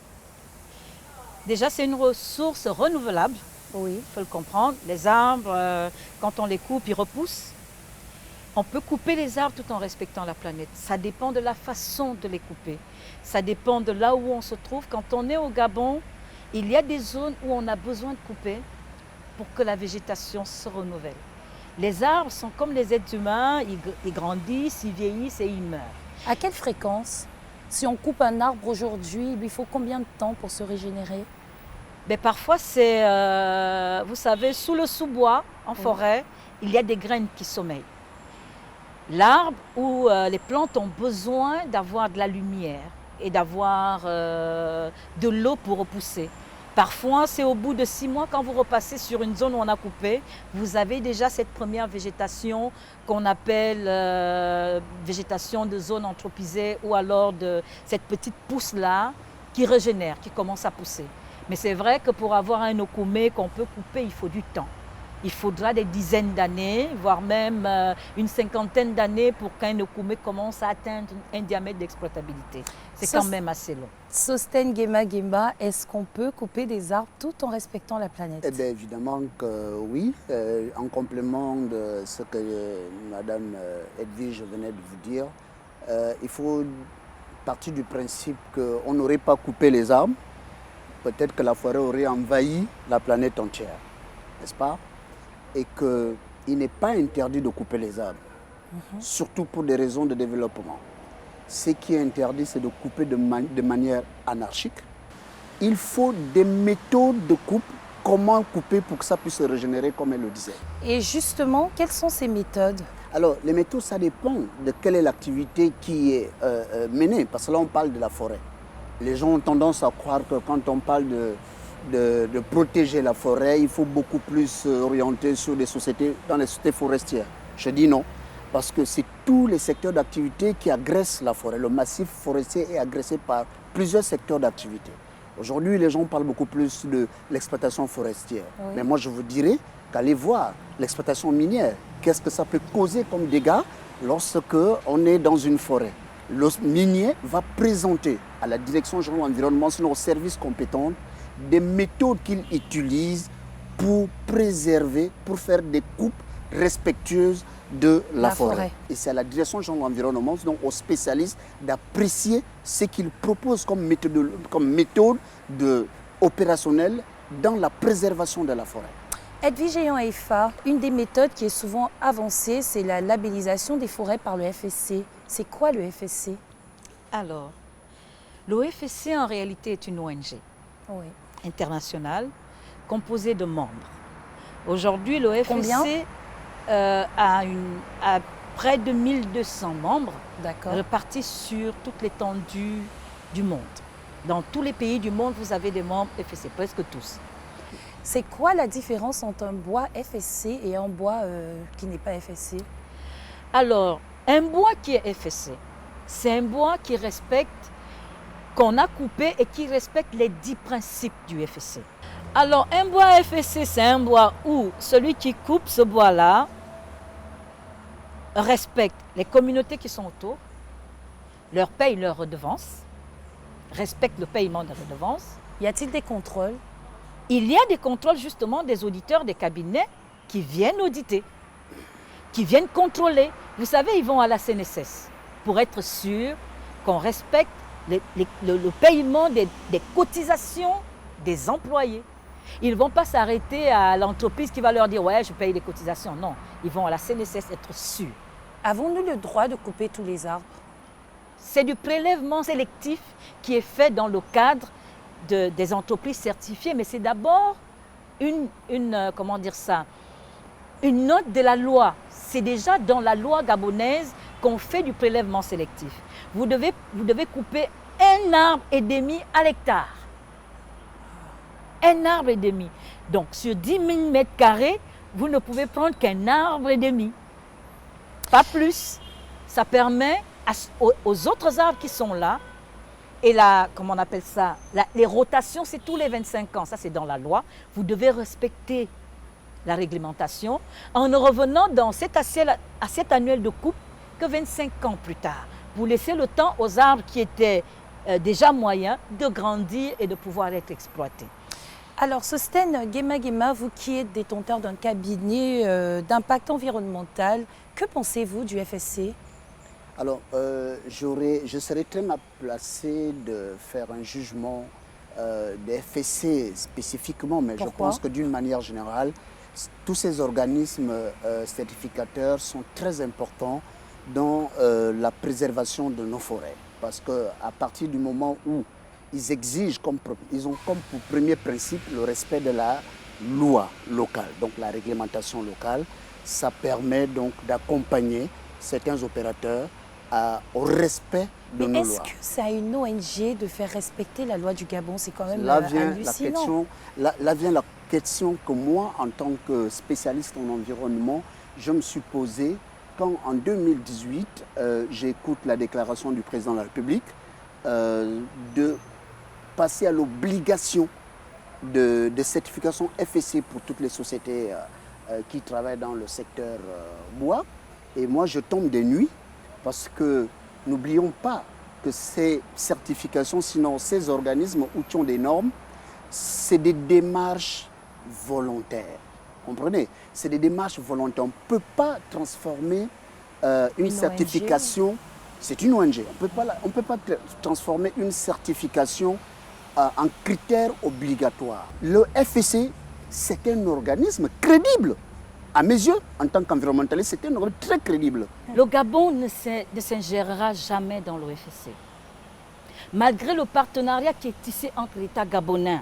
Déjà, c'est une ressource renouvelable. Oui. Il faut le comprendre. Les arbres, quand on les coupe, ils repoussent. On peut couper les arbres tout en respectant la planète. Ça dépend de la façon de les couper. Ça dépend de là où on se trouve. Quand on est au Gabon, il y a des zones où on a besoin de couper pour que la végétation se renouvelle. Les arbres sont comme les êtres humains, ils grandissent, ils vieillissent et ils meurent. À quelle fréquence? Si on coupe un arbre aujourd'hui, il faut combien de temps pour se régénérer? Parfois, c'est, vous savez, sous le sous-bois, en forêt, il y a des graines qui sommeillent. L'arbre ou les plantes ont besoin d'avoir de la lumière et d'avoir de l'eau pour repousser. Parfois, c'est au bout de 6 mois, quand vous repassez sur une zone où on a coupé, vous avez déjà cette première végétation qu'on appelle végétation de zone anthropisée ou alors de cette petite pousse-là qui régénère, qui commence à pousser. Mais c'est vrai que pour avoir un okoumé qu'on peut couper, il faut du temps. Il faudra des dizaines d'années, voire même une cinquantaine d'années pour qu'un okoumé commence à atteindre un diamètre d'exploitabilité. C'est quand même assez long. Sosten Guéma, est-ce qu'on peut couper des arbres tout en respectant la planète? Eh bien, évidemment que oui. En complément de ce que Madame Edwige venait de vous dire, il faut partir du principe qu'on n'aurait pas coupé les arbres. Peut-être que la forêt aurait envahi la planète entière, n'est-ce pas? Et qu'il n'est pas interdit de couper les arbres, surtout pour des raisons de développement. Ce qui est interdit, c'est de couper de manière anarchique. Il faut des méthodes de coupe, comment couper pour que ça puisse se régénérer, comme elle le disait. Et justement, quelles sont ces méthodes? Alors, les méthodes, ça dépend de quelle est l'activité qui est menée, parce que là, on parle de la forêt. Les gens ont tendance à croire que quand on parle de protéger la forêt, il faut beaucoup plus orienter sur des sociétés, dans les sociétés forestières. Je dis non, parce que c'est tous les secteurs d'activité qui agressent la forêt. Le massif forestier est agressé par plusieurs secteurs d'activité. Aujourd'hui, les gens parlent beaucoup plus de l'exploitation forestière. Oui. Mais moi, je vous dirais qu'allez voir l'exploitation minière. Qu'est-ce que ça peut causer comme dégâts lorsque on est dans une forêt? Le minier va présenter à la direction générale de l'environnement, sinon aux services compétents, des méthodes qu'il utilise pour préserver, pour faire des coupes respectueuses de la forêt. Et c'est à la direction générale de l'environnement, donc aux spécialistes, d'apprécier ce qu'ils proposent comme méthode opérationnelle dans la préservation de la forêt. Edwige Eyan-Efa, une des méthodes qui est souvent avancée, c'est la labellisation des forêts par le FSC. C'est quoi le FSC? Alors, le FSC en réalité est une ONG internationale composée de membres. Aujourd'hui, le FSC a près de 1200 membres répartis sur toute l'étendue du monde. Dans tous les pays du monde, vous avez des membres FSC, presque tous. C'est quoi la différence entre un bois FSC et un bois qui n'est pas FSC? Alors, un bois qui est FSC, c'est un bois qui respecte, qu'on a coupé et qui respecte les 10 principes du FSC. Alors, un bois FSC, c'est un bois où celui qui coupe ce bois-là respecte les communautés qui sont autour, leur payent leur redevance, respectent le paiement des redevances. Y a-t-il des contrôles? Il y a des contrôles justement des auditeurs des cabinets qui viennent auditer, qui viennent contrôler. Vous savez, ils vont à la CNSS pour être sûrs qu'on respecte le paiement des cotisations des employés. Ils ne vont pas s'arrêter à l'entreprise qui va leur dire « ouais, je paye les cotisations ». Non, ils vont à la CNSS être sûrs. Avons-nous le droit de couper tous les arbres? C'est du prélèvement sélectif qui est fait dans le cadre des entreprises certifiées, mais c'est d'abord une note de la loi. C'est déjà dans la loi gabonaise qu'on fait du prélèvement sélectif. Vous devez couper 1,5 arbre à l'hectare. 1,5 arbre. Donc sur 10 000 mètres carrés, vous ne pouvez prendre qu'1,5 arbre. Pas plus. Ça permet aux autres arbres qui sont là, et les rotations, c'est tous les 25 ans. Ça, c'est dans la loi. Vous devez respecter la réglementation en ne revenant dans cette assiette annuelle de coupe que 25 ans plus tard. Vous laissez le temps aux arbres qui étaient déjà moyens de grandir et de pouvoir être exploités. Alors, Sosten Gema, vous qui êtes détenteur d'un cabinet d'impact environnemental, que pensez-vous du FSC? Alors, je serais très mal placé de faire un jugement des FSC spécifiquement, mais Pourquoi? je pense que d'une manière générale, tous ces organismes certificateurs sont très importants dans la préservation de nos forêts. Parce qu'à partir du moment où ils exigent, ils ont comme pour premier principe le respect de la loi locale, donc la réglementation locale, ça permet donc d'accompagner certains opérateurs au respect de nos lois. Est-ce que c'est à une ONG de faire respecter la loi du Gabon? C'est quand même là vient hallucinant. Là vient la question que moi, en tant que spécialiste en environnement, je me suis posée quand en 2018, j'écoute la déclaration du président de la République de passer à l'obligation de certification FSC pour toutes les sociétés qui travaillent dans le secteur bois. Et moi, je tombe des nuits parce que n'oublions pas que ces certifications, sinon ces organismes qui ont des normes, c'est des démarches volontaires. Comprenez? C'est des démarches volontaires. On ne peut pas transformer une certification, c'est une ONG, on ne peut pas transformer une certification en critère obligatoire. Le FSC, c'est un organisme crédible. À mes yeux, en tant qu'environnementaliste, c'est un organisme très crédible. Le Gabon ne s'ingérera jamais dans le FSC. Malgré le partenariat qui est tissé entre l'État gabonais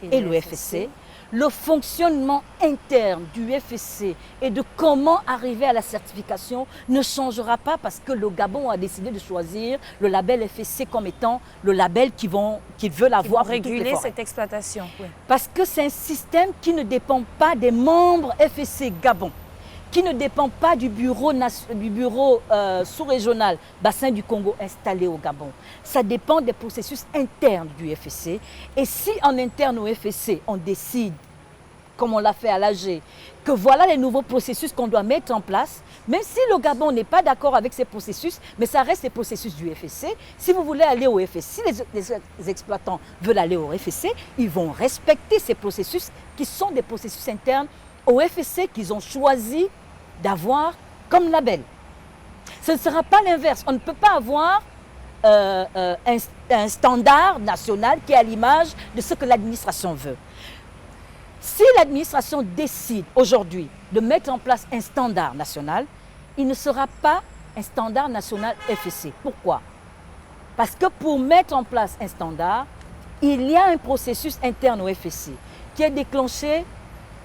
et le FSC, le fonctionnement interne du FSC et de comment arriver à la certification ne changera pas parce que le Gabon a décidé de choisir le label FSC comme étant le label qu'ils veulent avoir pour réguler cette exploitation. Oui. Parce que c'est un système qui ne dépend pas des membres FSC Gabon, qui ne dépend pas du bureau sous-régional Bassin du Congo installé au Gabon. Ça dépend des processus internes du FSC. Et si en interne au FSC, on décide, comme on l'a fait à l'AG, que voilà les nouveaux processus qu'on doit mettre en place, même si le Gabon n'est pas d'accord avec ces processus, mais ça reste les processus du FSC. Si vous voulez aller au FSC, les exploitants veulent aller au FSC, ils vont respecter ces processus qui sont des processus internes au FSC qu'ils ont choisi d'avoir comme label. Ce ne sera pas l'inverse. On ne peut pas avoir un standard national qui est à l'image de ce que l'administration veut. Si l'administration décide aujourd'hui de mettre en place un standard national, il ne sera pas un standard national FSC. Pourquoi? Parce que pour mettre en place un standard, il y a un processus interne au FSC qui est déclenché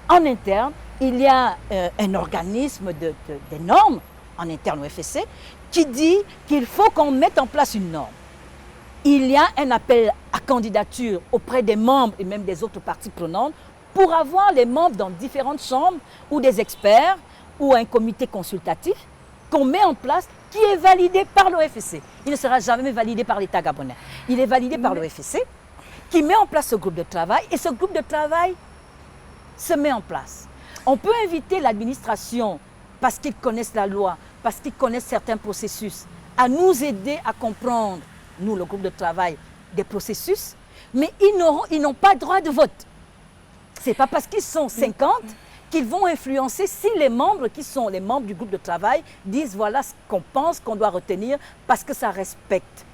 en interne. Il y a un organisme des normes en interne au FSC qui dit qu'il faut qu'on mette en place une norme. Il y a un appel à candidature auprès des membres et même des autres parties prenantes pour avoir les membres dans différentes chambres ou des experts ou un comité consultatif qu'on met en place qui est validé par le FSC. Il ne sera jamais validé par l'État gabonais. Il est validé par le FSC qui met en place ce groupe de travail et ce groupe de travail se met en place. On peut inviter l'administration parce qu'ils connaissent la loi, parce qu'ils connaissent certains processus à nous aider à comprendre, nous, le groupe de travail, des processus, mais ils n'ont pas droit de vote. Ce n'est pas parce qu'ils sont 50 qu'ils vont influencer si les membres qui sont les membres du groupe de travail disent voilà ce qu'on pense qu'on doit retenir parce que ça respecte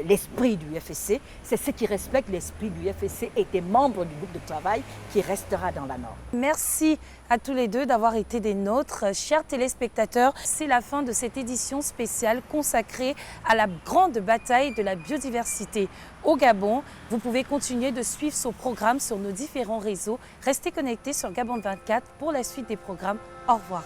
l'esprit du FSC. C'est ce qui respecte l'esprit du FSC et des membres du groupe de travail qui restera dans la norme. Merci à tous les deux d'avoir été des nôtres. Chers téléspectateurs, c'est la fin de cette édition spéciale consacrée à la grande bataille de la biodiversité au Gabon. Vous pouvez continuer de suivre ce programme sur nos différents réseaux. Restez connectés sur Gabon 24 pour la suite des programmes. Au revoir.